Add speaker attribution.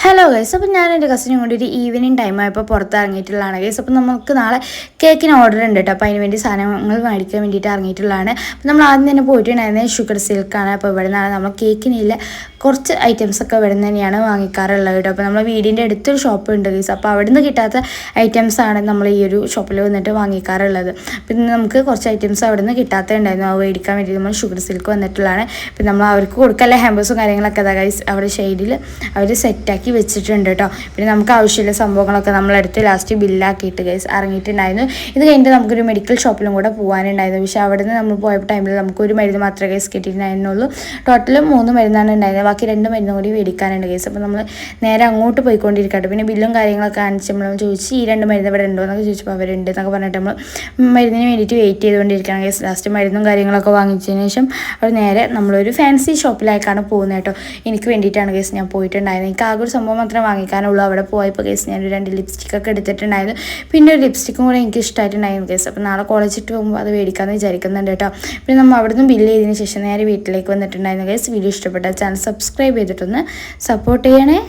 Speaker 1: Hello guys, അപ്പോൾ ഞാൻ എൻ്റെ കസിനും കൊണ്ട് ഒരു ഈവനിങ് ടൈമായപ്പോൾ പുറത്തിറങ്ങിയിട്ടുള്ളതാണ് ഗൈസ്. അപ്പോൾ നമുക്ക് നാളെ കേക്കിന് ഓർഡർ ഉണ്ട് കേട്ടോ. അപ്പോൾ അതിന് വേണ്ടി സാധനങ്ങൾ മേടിക്കാൻ വേണ്ടിയിട്ട് ഇറങ്ങിയിട്ടുള്ളതാണ്. അപ്പോൾ നമ്മൾ ആദ്യം തന്നെ പോയിട്ടുണ്ടായിരുന്നത് ഷുഗർ സിൽക്കാണ്. അപ്പോൾ ഇവിടെ നിന്നാണ് നമ്മൾ കേക്കിനില്ല കുറച്ച് ഐറ്റംസൊക്കെ ഇവിടെ നിന്ന് തന്നെയാണ് വാങ്ങിക്കാറുള്ളത് കേട്ടോ. അപ്പോൾ നമ്മൾ വീടിൻ്റെ അടുത്തൊരു ഷോപ്പ് ഉണ്ട് ഗൈസ്. അപ്പോൾ അവിടെ നിന്ന് കിട്ടാത്ത ഐറ്റംസാണ് നമ്മൾ ഈ ഒരു ഷോപ്പിൽ വന്നിട്ട് വാങ്ങിക്കാറുള്ളത്. പിന്നെ നമുക്ക് കുറച്ച് ഐറ്റംസ് അവിടെ നിന്ന് കിട്ടാത്തതുണ്ടായിരുന്നു. അത് മേടിക്കാൻ വേണ്ടി നമ്മൾ ഷുഗർ സിൽക്ക് വന്നിട്ടുള്ളതാണ്. പിന്നെ നമ്മൾ അവർക്ക് കൊടുക്കാനുള്ള ഹാമ്പേഴ്സും കാര്യങ്ങളൊക്കെ അതാ ഗൈസ് അവിടെ ഷെയ്ഡിൽ അവർ സെറ്റാക്കി വെച്ചിട്ടുണ്ട് കേട്ടോ. പിന്നെ നമുക്ക് ആവശ്യമുള്ള സംഭവങ്ങളൊക്കെ നമ്മളെടുത്ത് ലാസ്റ്റ് ബില്ലാക്കിയിട്ട് ഗൈസ് ഇറങ്ങിയിട്ടുണ്ടായിരുന്നു. ഇത് കഴിഞ്ഞിട്ട് നമുക്കൊരു മെഡിക്കൽ ഷോപ്പിലും കൂടെ പോകാനുണ്ടായിരുന്നു. പക്ഷേ അവിടെ നിന്ന് നമ്മൾ പോയ ടൈമിൽ നമുക്കൊരു മരുന്ന് മാത്രമേ ഗൈസ് കിട്ടിയിട്ടുണ്ടായിരുന്നുള്ളൂ. ടോട്ടൽ 3 മരുന്നാണ് ഉണ്ടായിരുന്നത്. ബാക്കി 2 മരുന്നും കൂടി മേടിക്കാനുണ്ട് ഗൈസ്. അപ്പോൾ നമ്മൾ നേരെ അങ്ങോട്ട് പോയിക്കൊണ്ടിരിക്കട്ടെ. പിന്നെ ബില്ലും കാര്യങ്ങളൊക്കെ കാണിച്ച് നമ്മൾ ചോദിച്ച് ഈ 2 മരുന്ന് ഇവിടെ ഉണ്ടോ എന്നൊക്കെ ചോദിച്ചപ്പോൾ അവരുണ്ട് എന്നൊക്കെ പറഞ്ഞിട്ട് നമ്മൾ മരുന്നിന് വേണ്ടിയിട്ട് വെയിറ്റ് ചെയ്തുകൊണ്ടിരിക്കുകയാണ് ഗൈസ്. ലാസ്റ്റ് മരുന്നും കാര്യങ്ങളൊക്കെ വാങ്ങിച്ചതിന് ശേഷം അവർ നേരെ നമ്മളൊരു ഫാൻസി ഷോപ്പിലേക്കാണ് പോകുന്നത് കേട്ടോ. എനിക്ക് വേണ്ടിയിട്ടാണ് ഗൈസ് ഞാൻ പോയിട്ടുണ്ടായിരുന്നത്. എനിക്ക് ആകെ ഒരു സംഭവം മാത്രമേ വാങ്ങിക്കാനുള്ളൂ. അവിടെ പോയപ്പോൾ ഗൈസ് ഞാനൊരു 2 ലിപ്സ്റ്റിക്കൊക്കെ എടുത്തിട്ടുണ്ടായിരുന്നു. പിന്നെ ഒരു ലിപ്സ്റ്റിക്കും കൂടെ എനിക്ക് ഇഷ്ടമായിട്ടുണ്ടായിരുന്നു ഗൈസ്. അപ്പോൾ നാളെ കോളേജിട്ട് പോകുമ്പോൾ അത് മേടിക്കാമെന്ന് വിചാരിക്കുന്നുണ്ട് കേട്ടോ. പിന്നെ നമ്മൾ അവിടെ നിന്ന് ബില്ല് ചെയ്തതിന് ശേഷം നേരെ വീട്ടിലേക്ക് വന്നിട്ടുണ്ടായിരുന്നു ഗൈസ്. വീഡിയോ ഇഷ്ടപ്പെട്ടാൽ ചാനൽ സബ്സ്ക്രൈബ് ചെയ്തിട്ടൊന്ന് സപ്പോർട്ട് ചെയ്യണേ.